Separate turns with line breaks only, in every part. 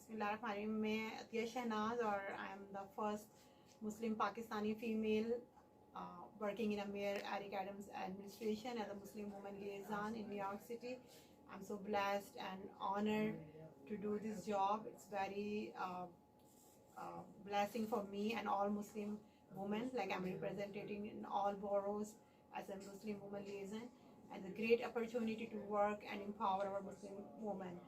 बिस्मिल्लाहिर्रहमानिर्रहीम। मैं अतिया शहनाज और I am the first Muslim Pakistani female working in a Mayor Eric Adams administration as a Muslim woman liaison in New York City. I'm so blessed and honored to do this job. It's very blessing for me and all Muslim women. Like I'm representing in all boroughs as a Muslim woman liaison, and a great opportunity to work and empower our Muslim women.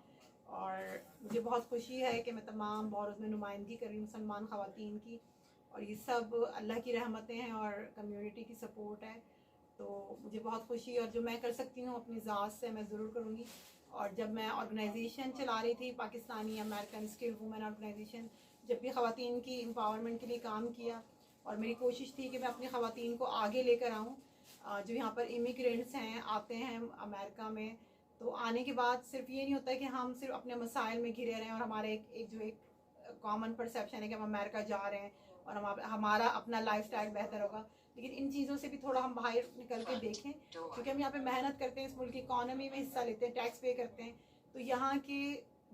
और मुझे बहुत खुशी है कि मैं तमाम बोरोज़ में नुमाइंदगी कर रही हूँ मुसलमान ख़वातीन की, और ये सब अल्लाह की रहमतें हैं और कम्युनिटी की सपोर्ट है। तो मुझे बहुत खुशी, और जो मैं कर सकती हूँ अपनी ज़ात से मैं ज़रूर करूँगी। और जब मैं ऑर्गेनाइजेशन चला रही थी, Pakistani American skill women organisation, जब भी ख़वातीन की एम्पावरमेंट के लिए काम किया, और मेरी कोशिश थी कि मैं अपनी ख़वातीन को आगे लेकर आऊँ। जो यहाँ पर इमिग्रेंट्स हैं, आते हैं अमेरिका में, तो आने के बाद सिर्फ ये नहीं होता कि हम सिर्फ अपने मसाइल में घिरे रहें और हमारे एक कॉमन परसेप्शन है कि हम अमेरिका जा रहे हैं और हमारा अपना लाइफस्टाइल बेहतर होगा, लेकिन इन चीज़ों से भी थोड़ा हम बाहर निकल के देखें, क्योंकि हम यहाँ पे मेहनत करते हैं, इस मुल्क की इकॉनमी में हिस्सा लेते हैं, टैक्स पे करते हैं, तो यहाँ के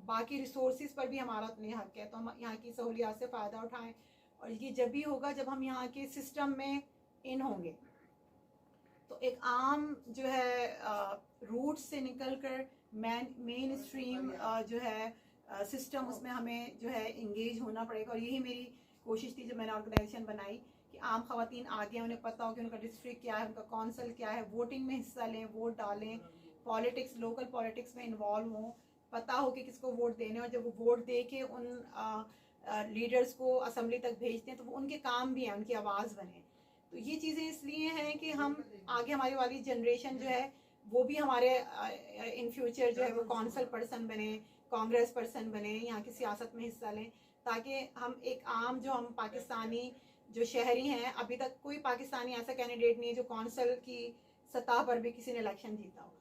बाकी रिसोर्सेज पर भी हमारा अपने हक है, तो हम यहाँ की सहूलियात से फ़ायदा उठाएँ। और ये जब भी होगा जब हम यहाँ के सिस्टम में इन होंगे। तो एक आम जो है रूट से निकल कर मेन स्ट्रीम जो है सिस्टम, उसमें हमें जो है इंगेज होना पड़ेगा। और यही मेरी कोशिश थी जब मैंने ऑर्गेनाइजेशन बनाई कि आम ख़वातीन आगे, उन्हें पता हो कि उनका डिस्ट्रिक्ट क्या है, उनका कौंसल क्या है, वोटिंग में हिस्सा लें, वोट डालें, पॉलिटिक्स, लोकल पॉलिटिक्स में इन्वॉल्व हों, पता हो कि किसको वोट देने, और जब वो वोट दे के उन लीडर्स को असम्बली तक भेजते हैं तो वो उनके काम भी हैं, उनकी आवाज़ बने। तो ये चीज़ें इसलिए हैं कि हम आगे, हमारी वाली जनरेशन जो है वो भी हमारे इन फ्यूचर जो है वो कौंसल पर्सन बने, कांग्रेस पर्सन बने, यहाँ की सियासत में हिस्सा लें, ताकि हम एक आम जो हम पाकिस्तानी जो शहरी हैं, अभी तक कोई पाकिस्तानी ऐसा कैंडिडेट नहीं है जो कौंसल की सतह पर भी किसी ने इलेक्शन जीता हो।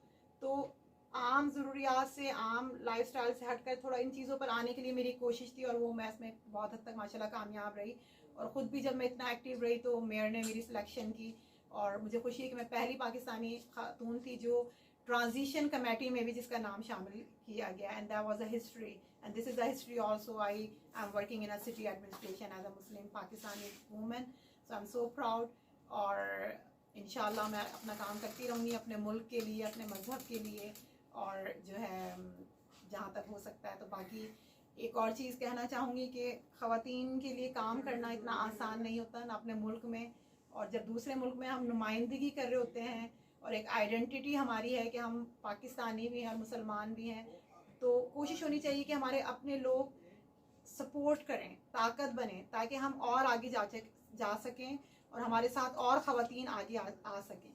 तो आम ज़रूरियात से, आम लाइफस्टाइल से हटकर थोड़ा इन चीज़ों पर आने के लिए मेरी कोशिश थी, और वो मैं इसमें बहुत हद तक माशाल्लाह कामयाब रही। और ख़ुद भी जब मैं इतना एक्टिव रही तो मेयर ने मेरी सिलेक्शन की, और मुझे खुशी है कि मैं पहली पाकिस्तानी खातून थी जो ट्रांजिशन कमेटी में भी जिसका नाम शामिल किया गया, and that was a history, and this is the history also. I am working in a city administration as a Muslim Pakistani women, so I am so proud. और इंशाल्लाह मैं अपना काम करती रहूँगी अपने मुल्क के लिए, अपने मज़हब के लिए, और जो है जहाँ तक हो सकता है। तो बाकी एक और चीज़ कहना चाहूँगी कि ख़वातीन के लिए काम करना इतना आसान नहीं होता ना अपने मुल्क में, और जब दूसरे मुल्क में हम नुमाइंदगी कर रहे होते हैं और एक आइडेंटिटी हमारी है कि हम पाकिस्तानी भी हैं और मुसलमान भी हैं, तो कोशिश होनी चाहिए कि हमारे अपने लोग सपोर्ट करें, ताकत बने, ताकि हम और आगे जा सकें और हमारे साथ और ख़वातीन आगे आ सकें।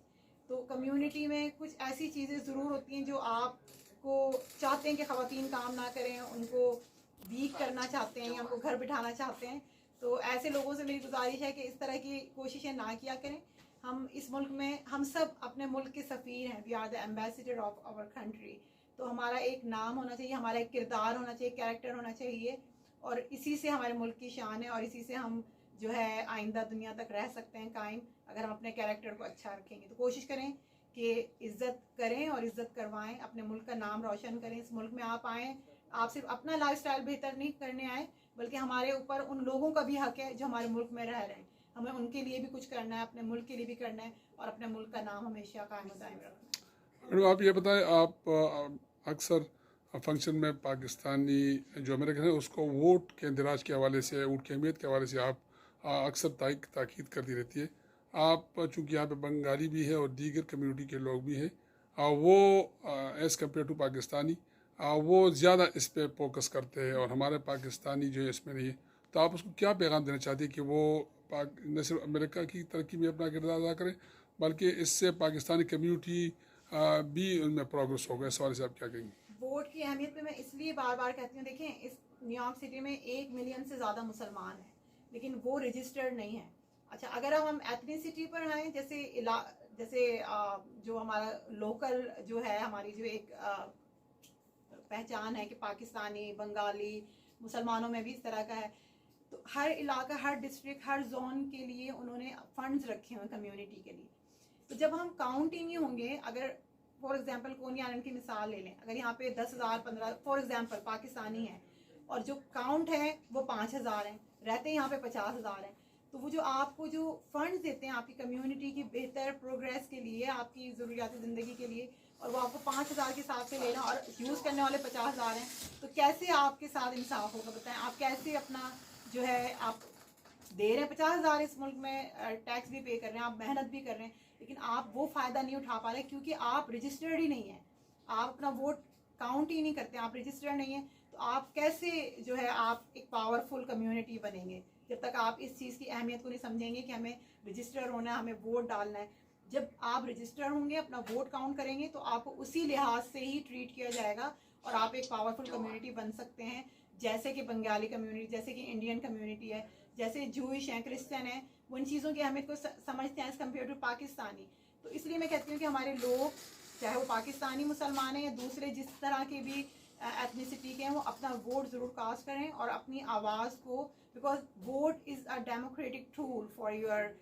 तो कम्युनिटी में कुछ ऐसी चीज़ें ज़रूर होती हैं जो आपको चाहते हैं कि ख़वातीन काम ना करें, उनको वीक करना चाहते हैं या उनको घर बिठाना चाहते हैं। तो ऐसे लोगों से मेरी गुजारिश है कि इस तरह की कोशिशें ना किया करें। हम इस मुल्क में, हम सब अपने मुल्क के सफ़ीर हैं, we are the ambassador of our country. तो हमारा एक नाम होना चाहिए, हमारा एक किरदार होना चाहिए, कैरेक्टर होना चाहिए, और इसी से हमारे मुल्क की शान है, और इसी से हम जो है आइंदा दुनिया तक रह सकते हैं कायम, अगर हम अपने कैरेक्टर को अच्छा रखेंगे। तो कोशिश करें कि इज़्ज़त करें और इज़्ज़त करवाएं, अपने मुल्क का नाम रोशन करें। इस मुल्क में आप आएँ, आप सिर्फ अपना लाइफस्टाइल बेहतर नहीं करने आए, बल्कि हमारे ऊपर उन लोगों का भी हक है जो हमारे मुल्क में रह रहे हैं, हमें उनके लिए भी कुछ करना है, अपने मुल्क के लिए भी करना है, और अपने मुल्क का नाम हमेशा कायम दायम रखना है।
आप ये बताएं, आप अक्सर फंक्शन में पाकिस्तानी जो अमेरिकन है उसको वोट के इंदराज के हवाले से, वोट की अहमियत के हवाले से आप अक्सर ताकीद करती रहती है। आप चूँकि यहाँ पे बंगाली भी है और दीगर कम्युनिटी के लोग भी हैं, वो एज़ कम्पेयर टू पाकिस्तानी वो ज़्यादा इस पे फोकस करते हैं, और हमारे पाकिस्तानी जो है इसमें नहीं है। तो आप उसको क्या पैगाम देना चाहती है कि वो न सिर्फ अमेरिका की तरक्की में अपना किरदार अदा करें, बल्कि इससे पाकिस्तानी कम्युनिटी भी उनमें प्रोग्रेस होगा? इस सवाल से आप क्या कहेंगे?
वोट की अहमियत पे मैं इसलिए बार बार कहती हूँ, देखें इस न्यूयॉर्क सिटी में 1 मिलियन से ज़्यादा मुसलमान हैं, लेकिन वो रजिस्टर्ड नहीं है। अच्छा, अगर हम एथनिसिटी पर आएँ, जैसे जो हमारा लोकल जो है, हमारी जो एक पहचान है कि पाकिस्तानी, बंगाली, मुसलमानों में भी इस तरह का है, तो हर इलाका, हर डिस्ट्रिक्ट, हर जोन के लिए उन्होंने फंड्स रखे हुए कम्युनिटी के लिए। तो जब हम काउंट ही नहीं होंगे, अगर फॉर एग्जांपल कोनी आइलैंड की मिसाल ले लें, अगर यहाँ पे 10,000 15 फॉर एग्जांपल पाकिस्तानी हैं और जो काउंट है वो 5,000 है, रहते यहाँ पे 50,000 है। तो वो जो आपको जो फंड्स देते हैं आपकी कम्युनिटी की बेहतर प्रोग्रेस के लिए, आपकी ज़रूरियात ज़िंदगी के लिए, और वो आपको 5,000 के हिसाब से लेना और यूज़ करने वाले 50,000 हैं, तो कैसे आपके साथ इंसाफ होगा बताएं? आप कैसे अपना जो है आप दे रहे हैं 50,000 इस मुल्क में, टैक्स भी पे कर रहे हैं, आप मेहनत भी कर रहे हैं, लेकिन आप वो फ़ायदा नहीं उठा पा रहे क्योंकि आप रजिस्टर्ड ही नहीं है, आप अपना वोट काउंट ही नहीं करते, आप रजिस्टर्ड नहीं है। तो आप कैसे जो है आप एक पावरफुल कम्युनिटी बनेंगे जब तक आप इस चीज़ की अहमियत को नहीं समझेंगे कि हमें रजिस्टर होना है, हमें वोट डालना है। जब आप रजिस्टर होंगे, अपना वोट काउंट करेंगे, तो आपको उसी लिहाज से ही ट्रीट किया जाएगा और आप एक पावरफुल कम्युनिटी बन सकते हैं, जैसे कि बंगाली कम्युनिटी, जैसे कि इंडियन कम्युनिटी है, जैसे जूइश हैं, क्रिश्चियन हैं, वो इन चीज़ों की अहमियत को समझते हैं एज़ कम्पेयर टू पाकिस्तानी। तो इसलिए मैं कहती हूँ कि हमारे लोग, चाहे वो पाकिस्तानी मुसलमान हैं या दूसरे जिस तरह के भी एथनिसिटी के हैं, वो अपना वोट ज़रूर कास्ट करें और अपनी आवाज़ को, because vote is a democratic tool for your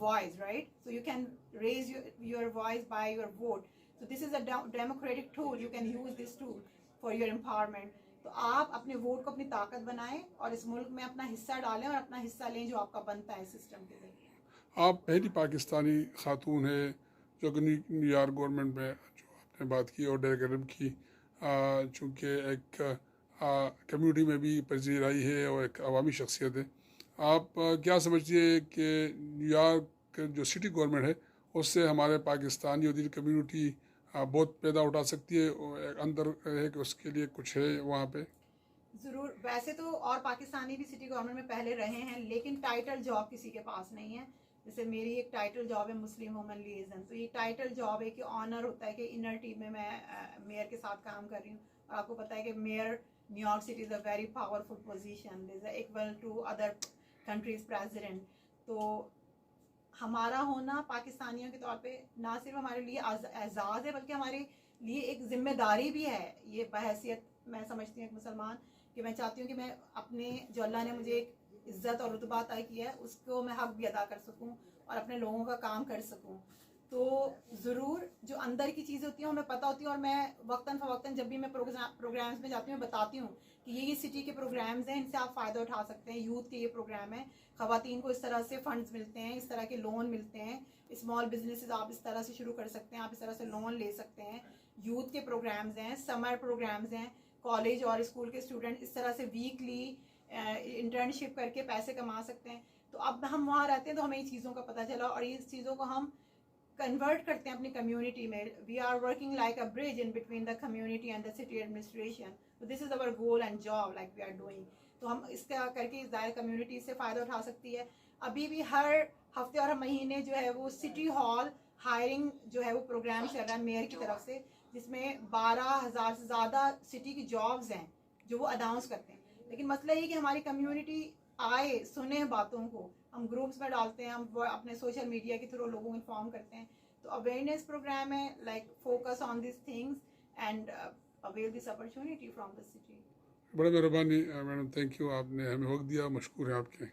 voice, right? So you can raise your voice by your vote. So this is a democratic tool. You can use this tool for your empowerment. तो आप अपने vote को अपनी ताकत बनाएं और इस मुल्क में अपना हिस्सा डालें और अपना हिस्सा लें जो आपका बनता है सिस्टम के जरिए।
आप पहली पाकिस्तानी खातून है जो कि न्यूयॉर्क गवर्नमेंट में जो आपने बात की और डेरेक्टर की, चूँकि एक कम्युनिटी में भी पजीर आई है और एक अवामी शख्सियत है। आप क्या समझती है कि न्यूयॉर्क जो सिटी गवर्नमेंट है उससे हमारे पाकिस्तानी और कम्युनिटी बहुत पैदा उठा सकती है, और अंदर है कि उसके लिए कुछ है वहाँ पे?
ज़रूर, वैसे तो और पाकिस्तानी भी सिटी गवर्नमेंट में पहले रहे हैं, लेकिन टाइटल जॉब किसी के पास नहीं है। जैसे मेरी एक टाइटल जॉब है मुस्लिम वुमन लिएजन, तो ये टाइटल जॉब है कि ऑनर होता है कि इनर टीम में मैं मेयर के साथ काम कर रही हूँ, और आपको पता है कि mayor New York city is a very powerful position, is equal to other countries president. तो हमारा होना पाकिस्तानियों के तौर पे ना सिर्फ हमारे लिए एजाज़ है, बल्कि हमारे लिए एक जिम्मेदारी भी है। ये बहैसियत मैं समझती हूँ एक मुसलमान, कि मैं चाहती हूँ कि मैं अपने, जो अल्लाह ने मुझे एक इज़्ज़त और रुतबा अता किया है, उसको मैं हक भी अदा कर सकूँ और अपने लोगों का काम कर सकूँ। तो ज़रूर जो अंदर की चीज़ें होती हैं हमें पता होती है, और मैं वक्तन फ़वक्तन जब भी मैं प्रोग्राम्स में जाती हूँ बताती हूँ कि ये सिटी के प्रोग्राम्स हैं, इनसे आप फ़ायदा उठा सकते हैं। यूथ के ये प्रोग्राम है, ख़वातीन को इस तरह से फंड्स मिलते हैं, इस तरह के लोन मिलते हैं, स्मॉल बिजनेसेस आप इस तरह से शुरू कर सकते हैं, आप इस तरह से लोन ले सकते हैं। यूथ के प्रोग्राम्स हैं, समर प्रोग्राम्स हैं, कॉलेज और स्कूल के स्टूडेंट इस तरह से वीकली इंटर्नशिप करके पैसे कमा सकते हैं। तो अब हम वहाँ रहते हैं तो हमें इन चीज़ों का पता चला, और इस चीज़ों को हम कन्वर्ट करते हैं अपनी कम्युनिटी में। We are working like a bridge in between the community and the city administration. तो this is our goal and job like we are doing. तो हम इसका करके ज़ाहिर कम्युनिटी से फ़ायदा उठा सकती है। अभी भी हर हफ्ते और हर महीने जो है वो सिटी हॉल हायरिंग जो है वो प्रोग्राम चल रहा है मेयर की तरफ से, जिसमें 12,000 से ज़्यादा सिटी की जॉब्स हैं जो वो अनाउंस करते हैं। लेकिन मसला ये कि हमारी कम्युनिटी आए, सुने बातों को, हम ग्रुप्स में डालते हैं, हम अपने सोशल मीडिया के थ्रू लोगों को इन्फॉर्म करते हैं। तो अवेयरनेस प्रोग्राम है, like focus on this things and avail this opportunity from the city.
बड़ा मेहरबानी मैडम, थैंक यू, आपने हमें वक्त दिया, मशकूर है आपके।